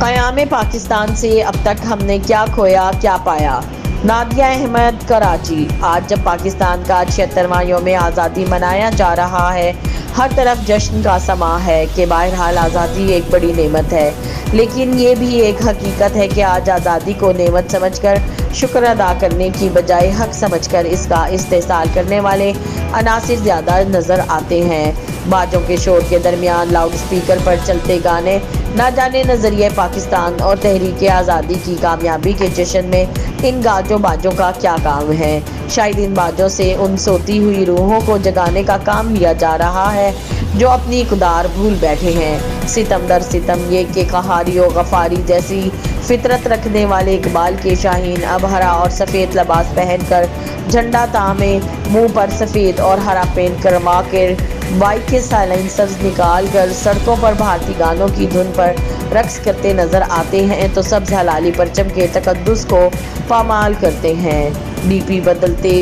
قیام پاکستان سے اب تک ہم نے کیا کھویا کیا پایا۔ نادیہ احمد، کراچی۔ آج جب پاکستان کا 76واں یوم آزادی منایا جا رہا ہے، ہر طرف جشن کا سماں ہے کہ بہرحال آزادی ایک بڑی نعمت ہے، لیکن یہ بھی ایک حقیقت ہے کہ آج آزادی کو نعمت سمجھ کر شکر ادا کرنے کی بجائے حق سمجھ کر اس کا استحصال کرنے والے عناصر زیادہ نظر آتے ہیں۔ باجوں کے شور کے درمیان لاؤڈ سپیکر پر چلتے گانے نہ جانے نظریہ پاکستان اور تحریک آزادی کی کامیابی کے جشن میں ان گاجوں باجوں کا کیا کام ہے؟ شاید ان باجوں سے ان سوتی ہوئی روحوں کو جگانے کا کام لیا جا رہا ہے جو اپنی اقدار بھول بیٹھے ہیں۔ ستم در ستم یہ کہ قہاری و غفاری جیسی فطرت رکھنے والے اقبال کے شاہین اب ہرا اور سفید لباس پہن کر جھنڈا تامے منہ پر سفید اور ہرا پینٹ کروا کر بائک کے سائلنسرز نکال کر سڑکوں پر بھارتی گانوں کی دھن پر رقص کرتے نظر آتے ہیں تو سبز ہلالی پرچم کے تقدس کو پامال کرتے ہیں۔ ڈی پی بدلتے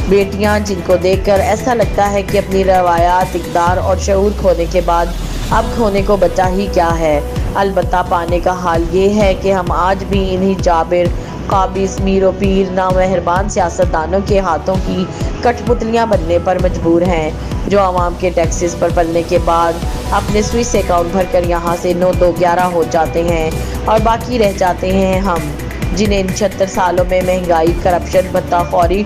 بیٹیاں جن کو دیکھ کر ایسا لگتا ہے کہ اپنی روایات، اقدار اور شعور کھونے کے بعد اب کھونے کو بچا ہی کیا ہے۔ البتہ پانے کا حال یہ ہے کہ ہم آج بھی انہی جابر، قابض، میر و پیر، نامہربان سیاستدانوں کے ہاتھوں کی کٹ پتلیاں بننے پر مجبور ہیں، جو عوام کے ٹیکسز پر پلنے کے بعد اپنے سوئس اکاؤنٹ بھر کر یہاں سے 9-2-11 ہو جاتے ہیں اور باقی رہ جاتے ہیں ہم، جنہیں ان 76 سالوں میں مہنگائی، کرپشن، بھتہ خوری،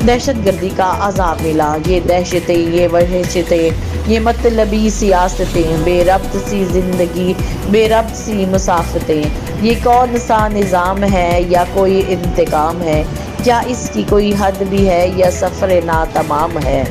دہشت گردی کا عذاب ملا۔ یہ دہشتیں، یہ وحشتیں، یہ مطلبی سیاستیں، بے ربط سی زندگی، بے ربط سی مسافتیں، یہ کون سا نظام ہے یا کوئی انتقام ہے؟ کیا اس کی کوئی حد بھی ہے یا سفر ناتمام ہے؟